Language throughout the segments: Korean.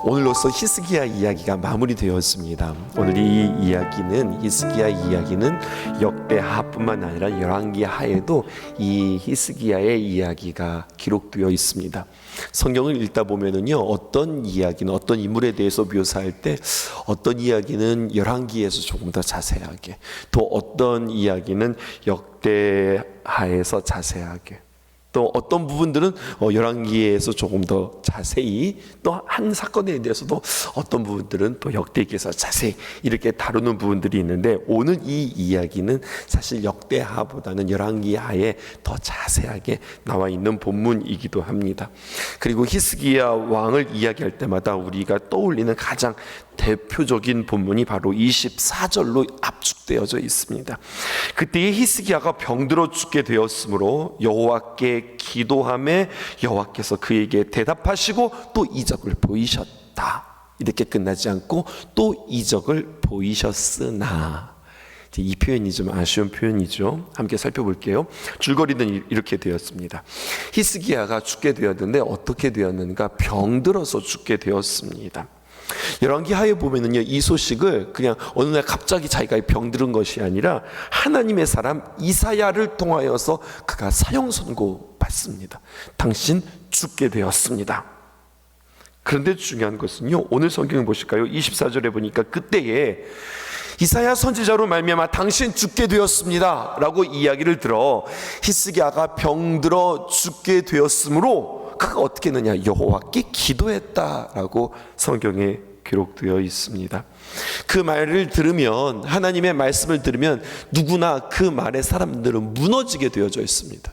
오늘로써 히스기야 이야기가 마무리되었습니다. 오늘 이 이야기는 히스기야 이야기는 역대하뿐만 아니라 열왕기하에도 이 히스기야의 이야기가 기록되어 있습니다. 성경을 읽다 보면은요, 어떤 이야기는 어떤 인물에 대해서 묘사할 때 어떤 이야기는 열왕기에서 조금 더 자세하게, 또 어떤 이야기는 역대하에서 자세하게, 또 어떤 부분들은 열왕기에서 조금 더 자세히, 또 한 사건에 대해서도 어떤 부분들은 또 역대기에서 자세히 이렇게 다루는 부분들이 있는데, 오늘 이 이야기는 사실 역대하보다는 열왕기하에 더 자세하게 나와 있는 본문이기도 합니다. 그리고 히스기야 왕을 이야기할 때마다 우리가 떠올리는 가장 대표적인 본문이 바로 24절로 압축되어져 있습니다. 그때에 히스기야가 병들어 죽게 되었으므로 여호와께 기도하매 여호와께서 그에게 대답하시고 또 이적을 보이셨다. 이렇게 끝나지 않고 또 이적을 보이셨으나, 이 표현이 좀 아쉬운 표현이죠. 함께 살펴볼게요. 줄거리는 이렇게 되었습니다. 히스기야가 죽게 되었는데 어떻게 되었는가? 병들어서 죽게 되었습니다. 열왕기하에 보면은요, 이 소식을 그냥 어느 날 갑자기 자기가 병들은 것이 아니라 하나님의 사람 이사야를 통하여서 그가 사형 선고 받습니다. 당신 죽게 되었습니다. 그런데 중요한 것은요, 오늘 성경을 보실까요? 24절에 보니까 그때에 이사야 선지자로 말미암아 당신 죽게 되었습니다 라고 이야기를 들어 히스기야가 병들어 죽게 되었으므로 그가 어떻게 했느냐? 여호와께 기도했다라고 성경에 기록되어 있습니다. 그 말을 들으면, 하나님의 말씀을 들으면 누구나 그 말에 사람들은 무너지게 되어져 있습니다.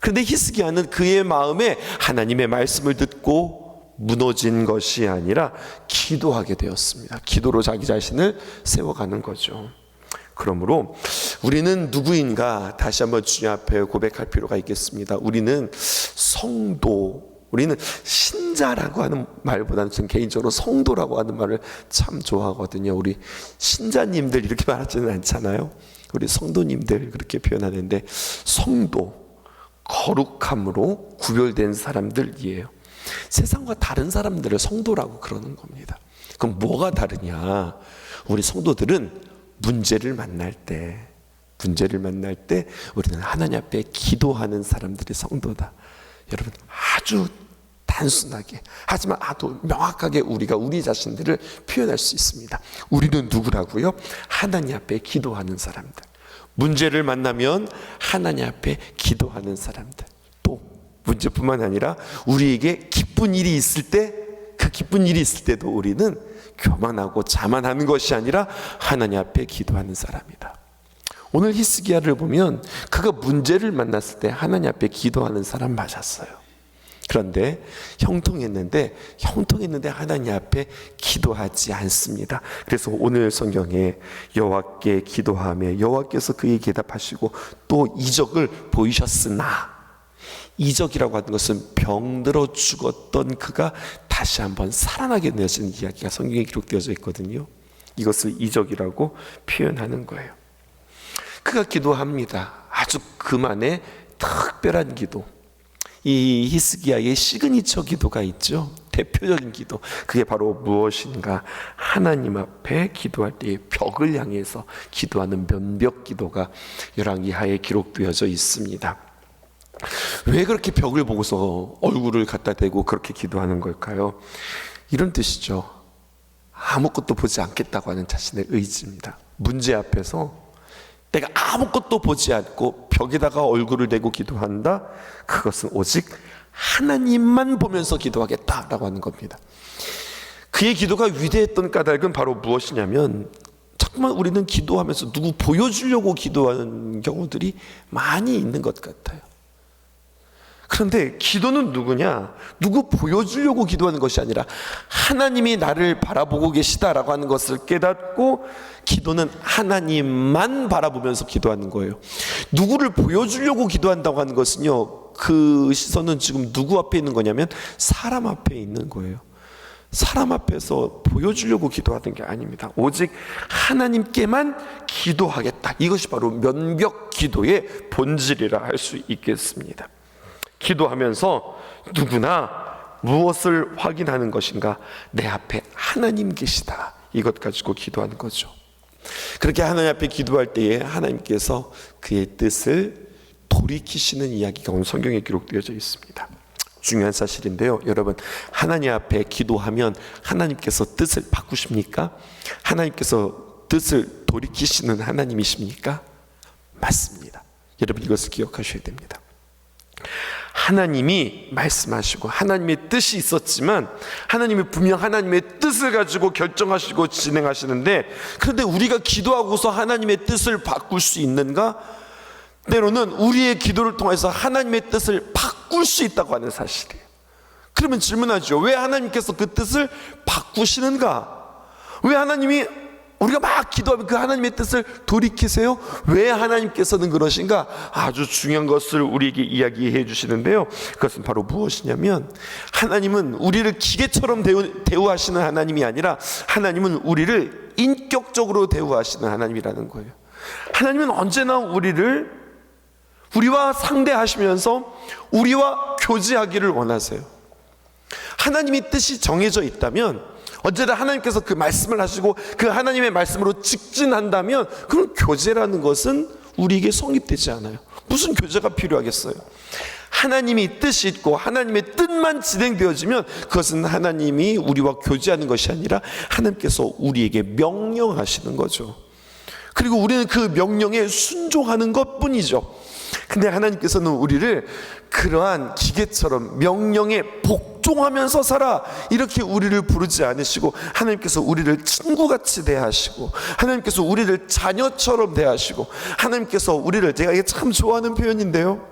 그런데 히스기야는 그의 마음에 하나님의 말씀을 듣고 무너진 것이 아니라 기도하게 되었습니다. 기도로 자기 자신을 세워가는 거죠. 그러므로 우리는 누구인가 다시 한번 주님 앞에 고백할 필요가 있겠습니다. 우리는 성도, 우리는 신자라고 하는 말보다는 저는 개인적으로 성도라고 하는 말을 참 좋아하거든요. 우리 신자님들 이렇게 말하지는 않잖아요. 우리 성도님들 그렇게 표현하는데, 성도, 거룩함으로 구별된 사람들이에요. 세상과 다른 사람들을 성도라고 그러는 겁니다. 그럼 뭐가 다르냐? 우리 성도들은 문제를 만날 때 우리는 하나님 앞에 기도하는 사람들이 성도다. 여러분, 아주 단순하게 하지만 아주 명확하게 우리가 우리 자신들을 표현할 수 있습니다. 우리는 누구라고요? 하나님 앞에 기도하는 사람들. 문제를 만나면 하나님 앞에 기도하는 사람들. 또 문제뿐만 아니라 우리에게 기쁜 일이 있을 때, 그 기쁜 일이 있을 때도 우리는 교만하고 자만하는 것이 아니라 하나님 앞에 기도하는 사람이다. 오늘 히스기야를 보면 그가 문제를 만났을 때 하나님 앞에 기도하는 사람 맞았어요. 그런데 형통했는데 하나님 앞에 기도하지 않습니다. 그래서 오늘 성경에 여호와께 기도하며 여호와께서 그에게 대답하시고 또 이적을 보이셨으나, 이적이라고 하는 것은 병들어 죽었던 그가 다시 한번 살아나게 되어진 이야기가 성경에 기록되어져 있거든요. 이것을 이적이라고 표현하는 거예요. 그가 기도합니다. 아주 그만의 특별한 기도. 이 히스기야의 시그니처 기도가 있죠. 대표적인 기도. 그게 바로 무엇인가? 하나님 앞에 기도할 때 벽을 향해서 기도하는 면벽 기도가 열왕기하에 기록되어져 있습니다. 왜 그렇게 벽을 보고서 얼굴을 갖다 대고 그렇게 기도하는 걸까요? 이런 뜻이죠. 아무것도 보지 않겠다고 하는 자신의 의지입니다. 문제 앞에서 내가 아무것도 보지 않고 벽에다가 얼굴을 대고 기도한다? 그것은 오직 하나님만 보면서 기도하겠다라고 하는 겁니다. 그의 기도가 위대했던 까닭은 바로 무엇이냐면, 자꾸만 우리는 기도하면서 누구 보여주려고 기도하는 경우들이 많이 있는 것 같아요. 그런데 기도는 누구냐? 누구 보여주려고 기도하는 것이 아니라 하나님이 나를 바라보고 계시다라고 하는 것을 깨닫고, 기도는 하나님만 바라보면서 기도하는 거예요. 누구를 보여주려고 기도한다고 하는 것은요, 그 시선은 지금 누구 앞에 있는 거냐면 사람 앞에 있는 거예요. 사람 앞에서 보여주려고 기도하는 게 아닙니다. 오직 하나님께만 기도하겠다. 이것이 바로 면벽 기도의 본질이라 할 수 있겠습니다. 기도하면서 누구나 무엇을 확인하는 것인가? 내 앞에 하나님 계시다. 이것 가지고 기도하는 거죠. 그렇게 하나님 앞에 기도할 때에 하나님께서 그의 뜻을 돌이키시는 이야기가 오늘 성경에 기록되어져 있습니다. 중요한 사실인데요, 여러분, 하나님 앞에 기도하면 하나님께서 뜻을 바꾸십니까? 하나님께서 뜻을 돌이키시는 하나님이십니까? 맞습니다. 여러분, 이것을 기억하셔야 됩니다. 하나님이 말씀하시고 하나님의 뜻이 있었지만 하나님이 분명 하나님의 뜻을 가지고 결정하시고 진행하시는데, 그런데 우리가 기도하고서 하나님의 뜻을 바꿀 수 있는가? 때로는 우리의 기도를 통해서 하나님의 뜻을 바꿀 수 있다고 하는 사실이에요. 그러면 질문하죠. 왜 하나님께서 그 뜻을 바꾸시는가? 왜 하나님이 우리가 막 기도하면 그 하나님의 뜻을 돌이키세요? 왜 하나님께서는 그러신가? 아주 중요한 것을 우리에게 이야기해 주시는데요, 그것은 바로 무엇이냐면, 하나님은 우리를 기계처럼 대우하시는 하나님이 아니라 하나님은 우리를 인격적으로 대우하시는 하나님이라는 거예요. 하나님은 언제나 우리와 상대하시면서 우리와 교제하기를 원하세요. 하나님의 뜻이 정해져 있다면, 언제나 하나님께서 그 말씀을 하시고 그 하나님의 말씀으로 직진한다면, 그런 교제라는 것은 우리에게 성립되지 않아요. 무슨 교제가 필요하겠어요? 하나님이 뜻이 있고 하나님의 뜻만 진행되어지면 그것은 하나님이 우리와 교제하는 것이 아니라 하나님께서 우리에게 명령하시는 거죠. 그리고 우리는 그 명령에 순종하는 것뿐이죠. 근데 하나님께서는 우리를 그러한 기계처럼 명령에 복종하면서 살아, 이렇게 우리를 부르지 않으시고, 하나님께서 우리를 친구같이 대하시고, 하나님께서 우리를 자녀처럼 대하시고, 하나님께서 우리를, 제가 이게 참 좋아하는 표현인데요,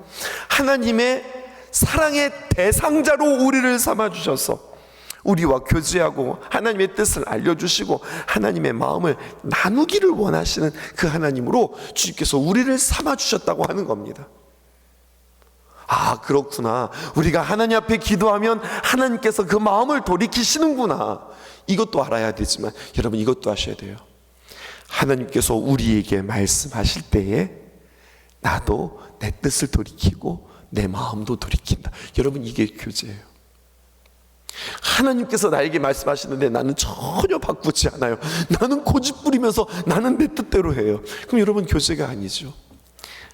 하나님의 사랑의 대상자로 우리를 삼아주셔서 우리와 교제하고 하나님의 뜻을 알려주시고 하나님의 마음을 나누기를 원하시는 그 하나님으로 주님께서 우리를 삼아주셨다고 하는 겁니다. 아, 그렇구나. 우리가 하나님 앞에 기도하면 하나님께서 그 마음을 돌이키시는구나. 이것도 알아야 되지만, 여러분, 이것도 아셔야 돼요. 하나님께서 우리에게 말씀하실 때에 나도 내 뜻을 돌이키고 내 마음도 돌이킨다. 여러분, 이게 교제예요. 하나님께서 나에게 말씀하시는데 나는 전혀 바꾸지 않아요. 나는 고집 부리면서 나는 내 뜻대로 해요. 그럼 여러분, 교제가 아니죠.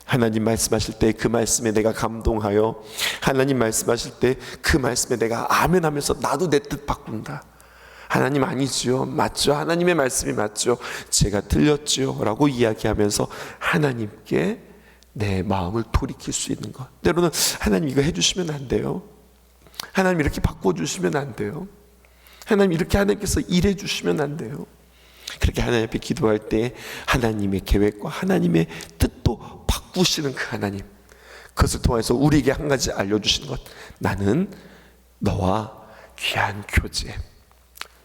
하나님 말씀하실 때 그 말씀에 내가 감동하여, 하나님 말씀하실 때 그 말씀에 내가 아멘 하면서 나도 내 뜻 바꾼다. 하나님 아니죠, 맞죠, 하나님의 말씀이 맞죠, 제가 틀렸죠 라고 이야기하면서 하나님께 내 마음을 돌이킬 수 있는 것. 때로는 하나님 이거 해주시면 안 돼요, 하나님 이렇게 바꿔주시면 안 돼요, 하나님 이렇게 하나님께서 일해 주시면 안 돼요. 그렇게 하나님 앞에 기도할 때 하나님의 계획과 하나님의 뜻도 바꾸시는 그 하나님, 그것을 통해서 우리에게 한 가지 알려주시는 것. 나는 너와 귀한 교제,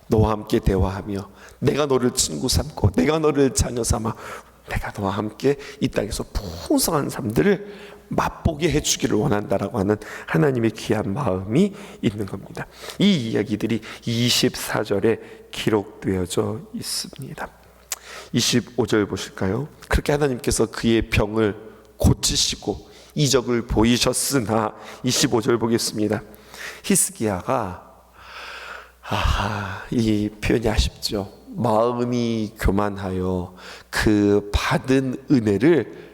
너와 함께 대화하며 내가 너를 친구 삼고 내가 너를 자녀 삼아 내가 너와 함께 이 땅에서 풍성한 삶들을 맛보게 해주기를 원한다라고 하는 하나님의 귀한 마음이 있는 겁니다. 이 이야기들이 24절에 기록되어져 있습니다. 25절 보실까요? 그렇게 하나님께서 그의 병을 고치시고 이적을 보이셨으나, 25절 보겠습니다. 히스기야가, 이 표현이 아쉽죠. 마음이 교만하여 그 받은 은혜를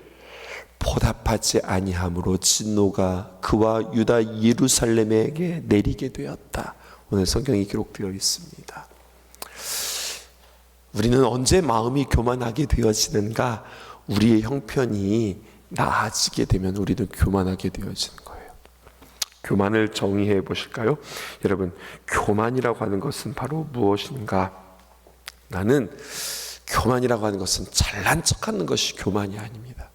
보답하지 아니함으로 진노가 그와 유다 예루살렘에게 내리게 되었다. 오늘 성경이 기록되어 있습니다. 우리는 언제 마음이 교만하게 되어지는가? 우리의 형편이 나아지게 되면 우리도 교만하게 되어지는 거예요. 교만을 정의해 보실까요? 여러분, 교만이라고 하는 것은 바로 무엇인가? 나는 교만이라고 하는 것은 잘난 척하는 것이 교만이 아닙니다.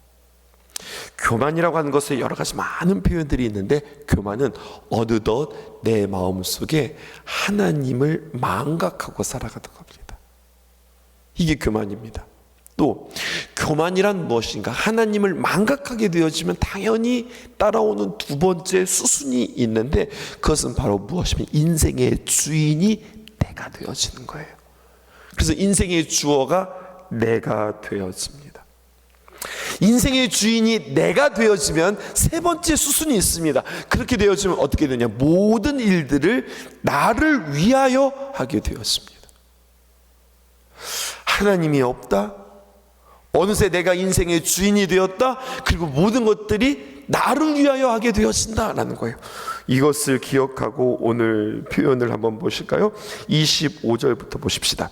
교만이라고 하는 것에 여러 가지 많은 표현들이 있는데, 교만은 어느덧 내 마음속에 하나님을 망각하고 살아가는 겁니다. 이게 교만입니다. 또 교만이란 무엇인가? 하나님을 망각하게 되어지면 당연히 따라오는 두 번째 수순이 있는데, 그것은 바로 무엇이면 인생의 주인이 내가 되어지는 거예요. 그래서 인생의 주어가 내가 되어집니다. 인생의 주인이 내가 되어지면 세 번째 수순이 있습니다. 그렇게 되어지면 어떻게 되냐? 모든 일들을 나를 위하여 하게 되었습니다. 하나님이 없다. 어느새 내가 인생의 주인이 되었다. 그리고 모든 것들이 나를 위하여 하게 되어진다라는 거예요. 이것을 기억하고 오늘 표현을 한번 보실까요? 25절부터 보십시다.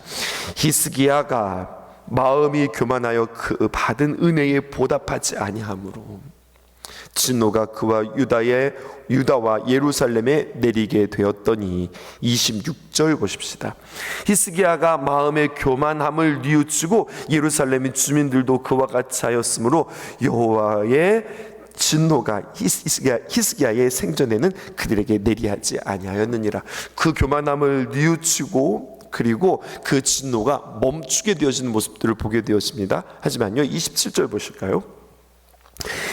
히스기야가 마음이 교만하여 그 받은 은혜에 보답하지 아니하므로 진노가 그와 유다와 예루살렘에 내리게 되었더니 26절 보십시다. 히스기야가 마음의 교만함을 뉘우치고 예루살렘의 주민들도 그와 같이 하였으므로 여호와의 진노가 히스기야의 생전에는 그들에게 내리하지 아니하였느니라. 그 교만함을 뉘우치고 그리고 그 진노가 멈추게 되어지는 모습들을 보게 되었습니다. 하지만요, 27절 보실까요?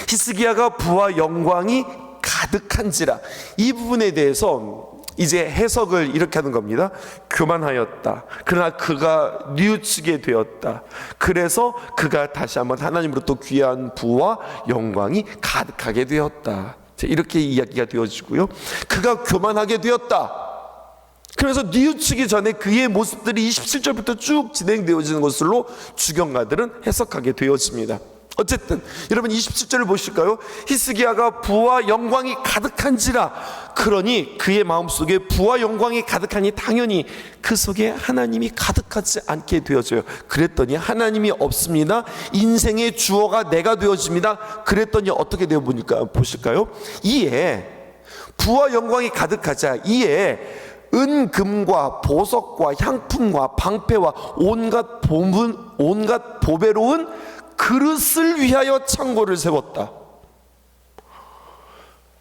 히스기야가 부와 영광이 가득한지라. 이 부분에 대해서 이제 해석을 이렇게 하는 겁니다. 교만하였다. 그러나 그가 뉘우치게 되었다. 그래서 그가 다시 한번 하나님으로부터 귀한 부와 영광이 가득하게 되었다. 이렇게 이야기가 되어지고요. 그가 교만하게 되었다. 그래서 뉘우치기 전에 그의 모습들이 27절부터 쭉 진행되어지는 것으로 주경가들은 해석하게 되어집니다. 어쨌든 여러분 27절을 보실까요? 히스기야가 부와 영광이 가득한지라. 그러니 그의 마음속에 부와 영광이 가득하니 당연히 그 속에 하나님이 가득하지 않게 되어져요. 그랬더니 하나님이 없습니다. 인생의 주어가 내가 되어집니다. 그랬더니 어떻게 되어 보실까요? 이에 부와 영광이 가득하자 이에 은금과 보석과 향품과 방패와 온갖 보배로운 그릇을 위하여 창고를 세웠다.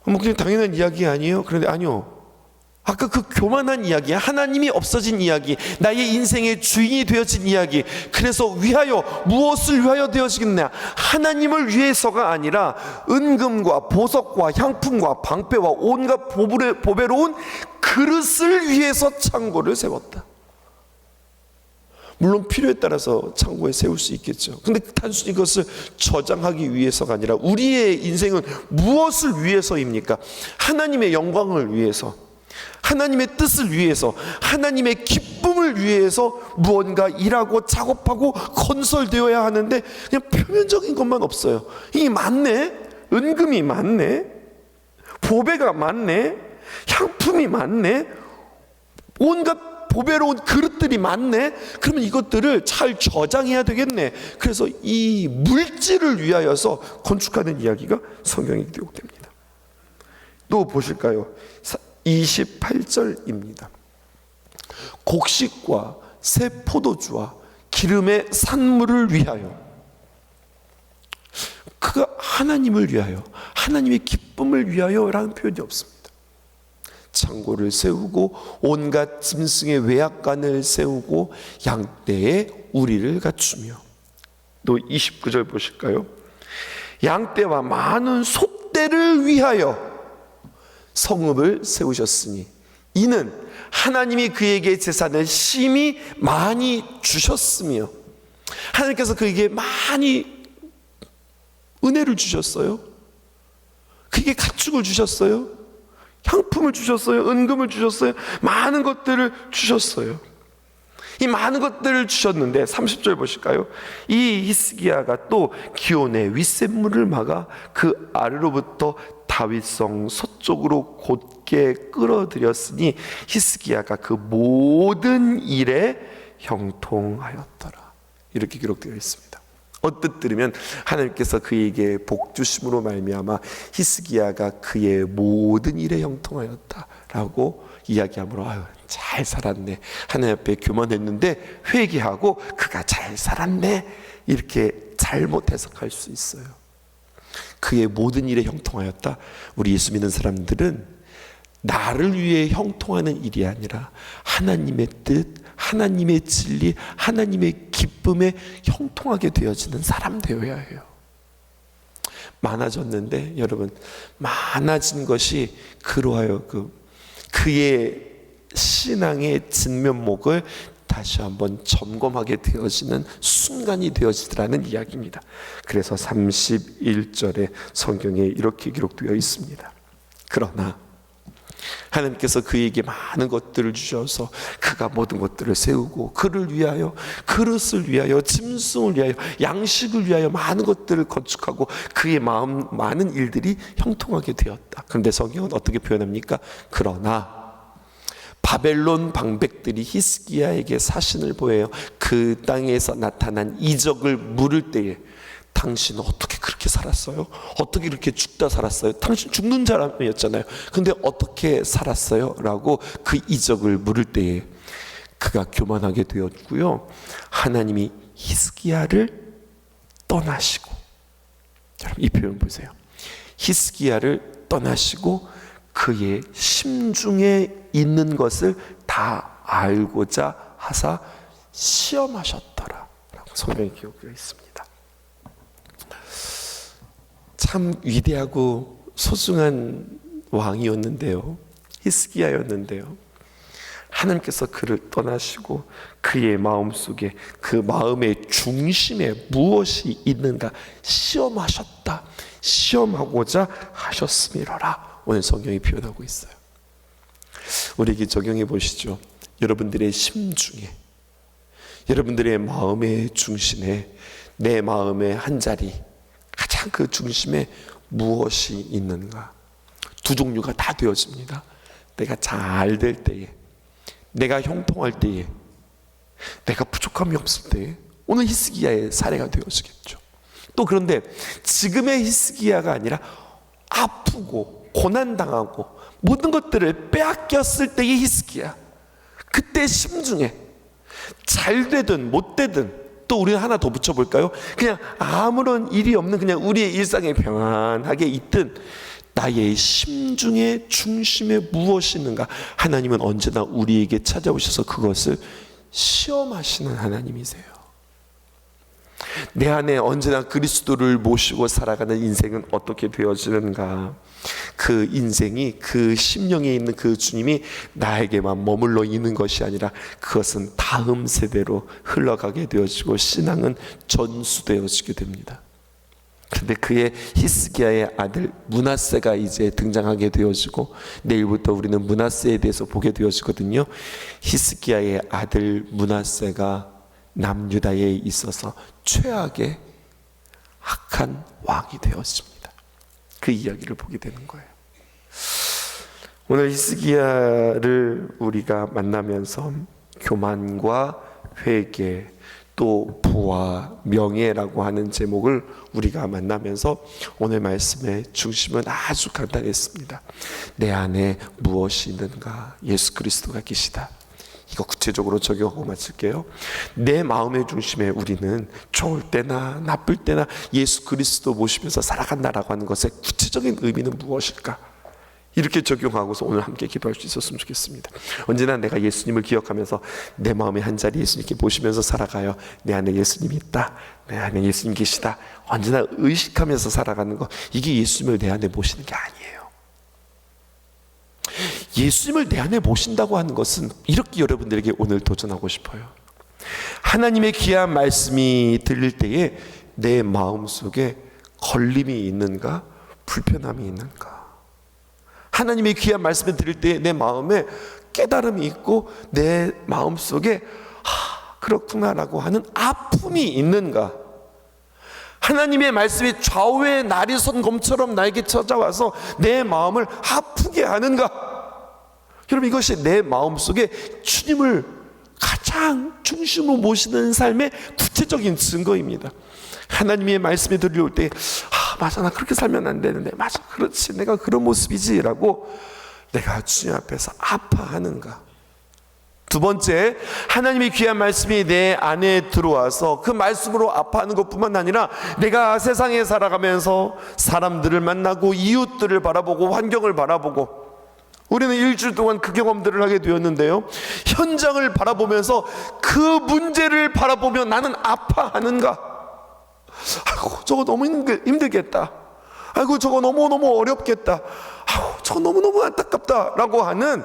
뭐 그냥 당연한 이야기 아니에요? 그런데 아니요. 아까 그 교만한 이야기, 하나님이 없어진 이야기, 나의 인생의 주인이 되어진 이야기. 그래서 위하여, 무엇을 위하여 되어지겠냐? 하나님을 위해서가 아니라 은금과 보석과 향품과 방패와 온갖 보배로운 그릇을 위해서 창고를 세웠다. 물론 필요에 따라서 창고에 세울 수 있겠죠. 근데 단순히 그것을 저장하기 위해서가 아니라 우리의 인생은 무엇을 위해서입니까? 하나님의 영광을 위해서, 하나님의 뜻을 위해서, 하나님의 기쁨을 위해서 무언가 일하고 작업하고 건설되어야 하는데 그냥 표면적인 것만 없어요. 이게 많네, 은금이 많네, 보배가 많네, 향품이 많네, 온갖 보배로운 그릇들이 많네. 그러면 이것들을 잘 저장해야 되겠네. 그래서 이 물질을 위하여서 건축하는 이야기가 성경에 기록됩니다. 또 보실까요? 28절입니다. 곡식과 새 포도주와 기름의 산물을 위하여, 그가 하나님을 위하여, 하나님의 기쁨을 위하여라는 표현이 없습니다. 창고를 세우고 온갖 짐승의 외양간을 세우고 양떼에 우리를 갖추며. 또 29절 보실까요? 양떼와 많은 소떼를 위하여 성읍을 세우셨으니 이는 하나님이 그에게 재산을 심히 많이 주셨으며, 하나님께서 그에게 많이 은혜를 주셨어요. 그에게 가축을 주셨어요. 향품을 주셨어요. 은금을 주셨어요. 많은 것들을 주셨어요. 이 많은 것들을 주셨는데 30절 보실까요? 이 히스기야가 또 기온의 윗샘물을 막아 그 아래로부터 다윗성 서쪽으로 곧게 끌어들였으니 히스기야가 그 모든 일에 형통하였더라. 이렇게 기록되어 있습니다. 언뜻 들으면 하나님께서 그에게 복 주심으로 말미암아 히스기야가 그의 모든 일에 형통하였다라고 이야기하므로 아유, 잘 살았네. 하나님 앞에 교만했는데 회개하고 그가 잘 살았네. 이렇게 잘못 해석할 수 있어요. 그의 모든 일에 형통하였다. 우리 예수 믿는 사람들은 나를 위해 형통하는 일이 아니라 하나님의 뜻, 하나님의 진리, 하나님의 기쁨에 형통하게 되어지는 사람 되어야 해요. 많아졌는데 여러분, 많아진 것이 그로하여 그의 신앙의 진면목을 다시 한번 점검하게 되어지는 순간이 되어지더라는 이야기입니다. 그래서 31절에 성경에 이렇게 기록되어 있습니다. 그러나 하나님께서 그에게 많은 것들을 주셔서 그가 모든 것들을 세우고 그를 위하여, 그릇을 위하여, 짐승을 위하여, 양식을 위하여 많은 것들을 건축하고 그의 마음 많은 일들이 형통하게 되었다. 그런데 성경은 어떻게 표현합니까? 그러나 바벨론 방백들이 히스기야에게 사신을 보여요. 그 땅에서 나타난 이적을 물을 때에 당신은 어떻게 그렇게 살았어요? 어떻게 이렇게 죽다 살았어요? 당신 죽는 사람이었잖아요. 근데 어떻게 살았어요? 라고 그 이적을 물을 때에 그가 교만하게 되었고요, 하나님이 히스기야를 떠나시고, 여러분 이 표현 보세요. 히스기야를 떠나시고 그의 심중에 있는 것을 다 알고자 하사 시험하셨더라 라고 성경에 기록되어 있습니다. 참 위대하고 소중한 왕이었는데요, 히스기야였는데요, 하나님께서 그를 떠나시고 그의 마음속에, 그 마음의 중심에 무엇이 있는가 시험하셨다, 시험하고자 하셨음이로라, 오늘 성경이 표현하고 있어요. 우리에게 적용해 보시죠. 여러분들의 심중에, 여러분들의 마음의 중심에, 내 마음의 한자리, 가장 그 중심에 무엇이 있는가? 두 종류가 다 되어집니다. 내가 잘 될 때에, 내가 형통할 때에, 내가 부족함이 없을 때에. 오늘 히스기야의 사례가 되어지겠죠. 또 그런데 지금의 히스기야가 아니라 아프고 고난당하고 모든 것들을 빼앗겼을 때의 히스기야, 그때 심중에 잘 되든 못 되든, 또 우리는 하나 더 붙여볼까요? 그냥 아무런 일이 없는 그냥 우리의 일상에 평안하게 있든 나의 심중의 중심에 무엇이 있는가, 하나님은 언제나 우리에게 찾아오셔서 그것을 시험하시는 하나님이세요. 내 안에 언제나 그리스도를 모시고 살아가는 인생은 어떻게 되어지는가? 그 인생이, 그 심령에 있는 그 주님이 나에게만 머물러 있는 것이 아니라 그것은 다음 세대로 흘러가게 되어지고 신앙은 전수되어지게 됩니다. 그런데 그의 히스기야의 아들 므낫세가 이제 등장하게 되어지고, 내일부터 우리는 므낫세에 대해서 보게 되어지거든요. 히스기야의 아들 므낫세가 남유다에 있어서 최악의 악한 왕이 되었습니다. 그 이야기를 보게 되는 거예요. 오늘 히스기야를 우리가 만나면서 교만과 회개, 또 부와 명예라고 하는 제목을 우리가 만나면서 오늘 말씀의 중심은 아주 간단했습니다. 내 안에 무엇이 있는가? 예수 그리스도가 계시다. 이거 구체적으로 적용하고 마칠게요. 내 마음의 중심에 우리는 좋을 때나 나쁠 때나 예수 그리스도 모시면서 살아간다라고 하는 것의 구체적인 의미는 무엇일까? 이렇게 적용하고서 오늘 함께 기도할 수 있었으면 좋겠습니다. 언제나 내가 예수님을 기억하면서 내 마음의 한자리 예수님께 모시면서 살아가요. 내 안에 예수님이 있다, 내 안에 예수님 계시다, 언제나 의식하면서 살아가는 것, 이게 예수님을 내 안에 모시는 게 아니에요. 예수님을 내 안에 모신다고 하는 것은 이렇게 여러분들에게 오늘 도전하고 싶어요. 하나님의 귀한 말씀이 들릴 때에 내 마음속에 걸림이 있는가? 불편함이 있는가? 하나님의 귀한 말씀을 들을 때에 내 마음에 깨달음이 있고 내 마음속에 그렇구나라고 하는 아픔이 있는가? 하나님의 말씀이 좌우의 날이 선 검처럼 나에게 찾아와서 내 마음을 아프게 하는가? 여러분, 이것이 내 마음속에 주님을 가장 중심으로 모시는 삶의 구체적인 증거입니다. 하나님의 말씀이 들려올 때 맞아, 나 그렇게 살면 안 되는데, 맞아, 그렇지, 내가 그런 모습이지 라고 내가 주님 앞에서 아파하는가? 두 번째, 하나님의 귀한 말씀이 내 안에 들어와서 그 말씀으로 아파하는 것뿐만 아니라 내가 세상에 살아가면서 사람들을 만나고 이웃들을 바라보고 환경을 바라보고, 우리는 일주일 동안 그 경험들을 하게 되었는데요, 현장을 바라보면서 그 문제를 바라보며 나는 아파하는가? 아이고, 저거 너무 힘들겠다. 아이고 저거 너무너무 어렵겠다, 아우 저거 너무너무 안타깝다 라고 하는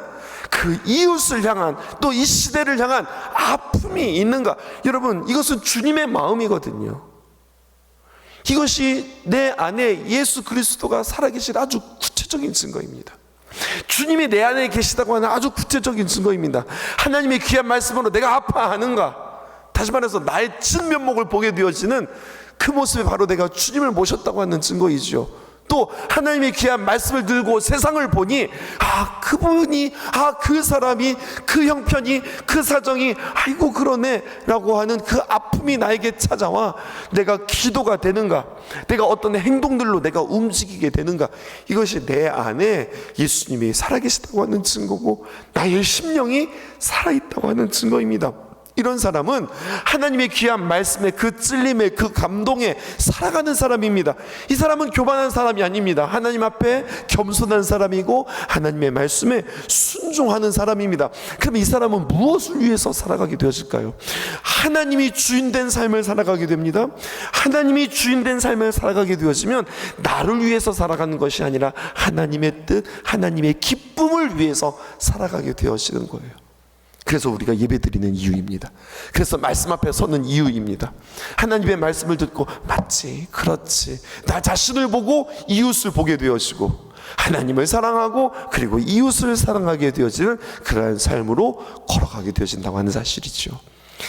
그 이웃을 향한, 또 이 시대를 향한 아픔이 있는가? 여러분, 이것은 주님의 마음이거든요. 이것이 내 안에 예수 그리스도가 살아계신 아주 구체적인 증거입니다. 주님이 내 안에 계시다고 하는 아주 구체적인 증거입니다. 하나님의 귀한 말씀으로 내가 아파하는가? 다시 말해서 나의 진면목을 보게 되어지는 그 모습이 바로 내가 주님을 모셨다고 하는 증거이죠. 또 하나님의 귀한 말씀을 들고 세상을 보니, 아 그분이, 아 그 사람이, 그 형편이, 그 사정이 아이고 그러네 라고 하는 그 아픔이 나에게 찾아와 내가 기도가 되는가, 내가 어떤 행동들로 내가 움직이게 되는가, 이것이 내 안에 예수님이 살아계시다고 하는 증거고 나의 심령이 살아있다고 하는 증거입니다. 이런 사람은 하나님의 귀한 말씀에, 그 찔림에, 그 감동에 살아가는 사람입니다. 이 사람은 교만한 사람이 아닙니다. 하나님 앞에 겸손한 사람이고 하나님의 말씀에 순종하는 사람입니다. 그럼 이 사람은 무엇을 위해서 살아가게 되었을까요? 하나님이 주인된 삶을 살아가게 됩니다. 하나님이 주인된 삶을 살아가게 되어지면 나를 위해서 살아가는 것이 아니라 하나님의 뜻, 하나님의 기쁨을 위해서 살아가게 되어지는 거예요. 그래서 우리가 예배드리는 이유입니다. 그래서 말씀 앞에 서는 이유입니다. 하나님의 말씀을 듣고 맞지, 그렇지, 나 자신을 보고 이웃을 보게 되어지고 하나님을 사랑하고 그리고 이웃을 사랑하게 되어지는 그러한 삶으로 걸어가게 되어진다고 하는 사실이죠.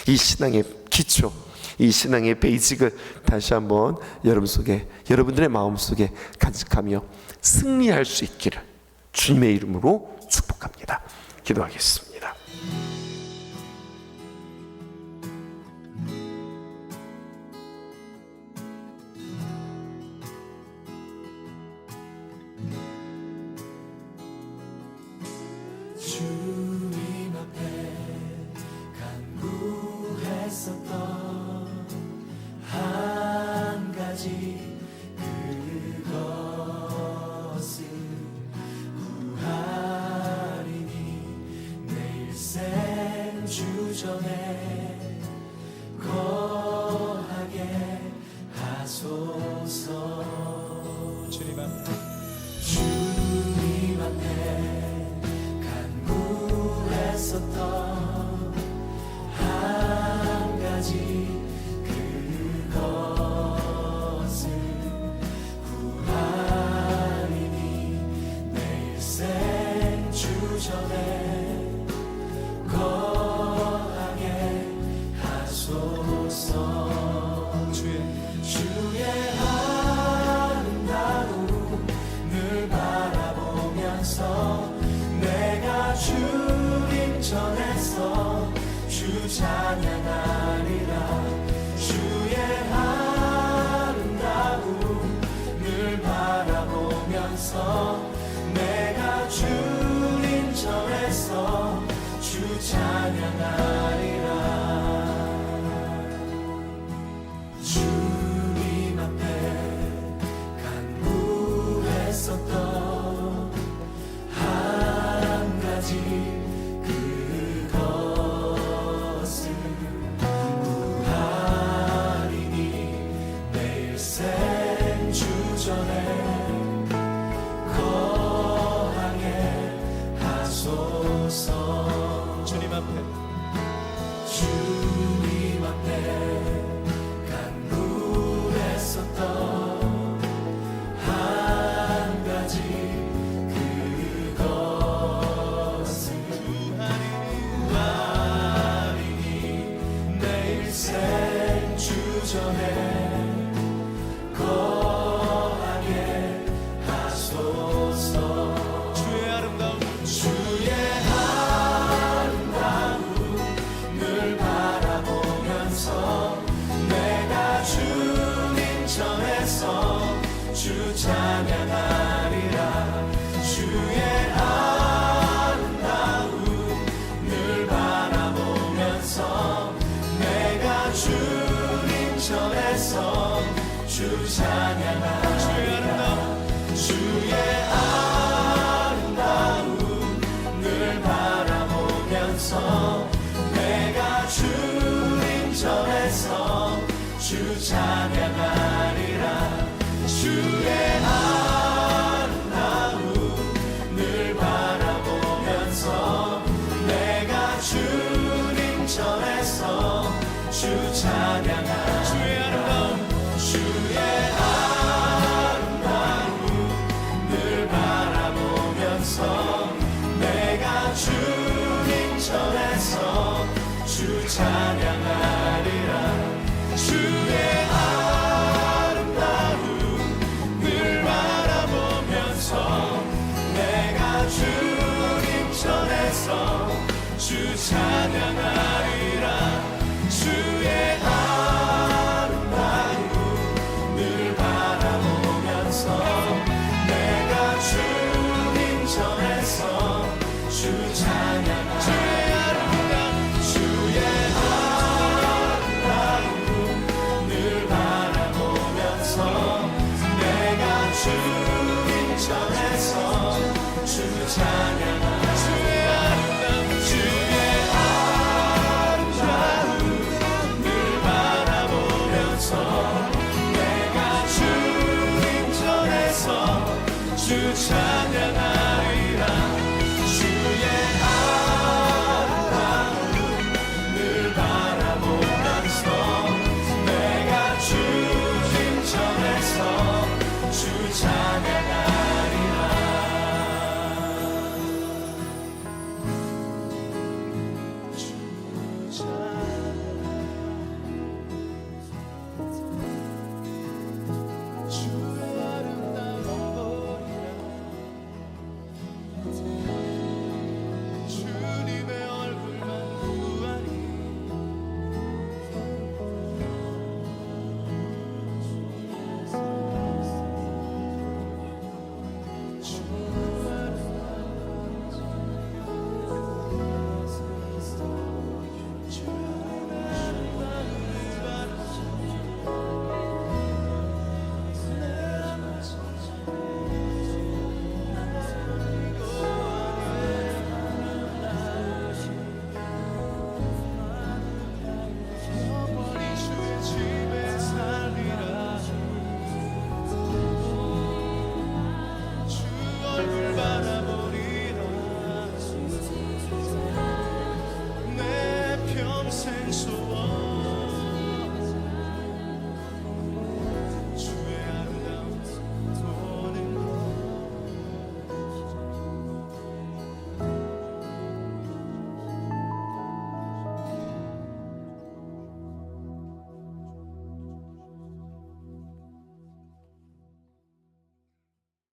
이 신앙의 기초, 이 신앙의 베이직을 다시 한번 여러분들의 마음속에 간직하며 승리할 수 있기를 주님의 이름으로 축복합니다. 기도하겠습니다. 주님 앞에 간구했었던 한 가지, 그것은 구하리니 내 일생 주전에 거하게 하소서. 주님 앞에 했었던 한 가지, 그것은 구하리니 내 일생 주전에 거하게 하소서. 주의 아름다움을 바라보면서 내가 주님 전에서 주 찬양하리라. 주의 아름다움을 바라보면서 내가 주님 전에서 주 찬양하리라. 주님 앞에 간구했었던 한 가지, 그것은 주 찬양하리라 주의 아름다움 늘 바라보면서 내가 주님 전에서 주 찬양하리라 주의 아름다움 늘 바라보면서 내가 주님 전에서 주 찬양하리라 주의 아름다움 늘 바라보면서 내가 주님 전에서 주 찬양하리라 주의 아름다움 늘 바라보면서 내가 주님 전에서 주 찬양하리라 주의 아름다움 늘 바라보면서 내가 주님 전에서 주 찬양하리라 주의 아름다움 늘 바라보면서 내가 주님 전에서 주 찬양하리라 주 찬양하리라 주의 아름다운 보이라 주님의 얼굴만 구하리 영원히 주의 집에 살리라 주 얼굴 바라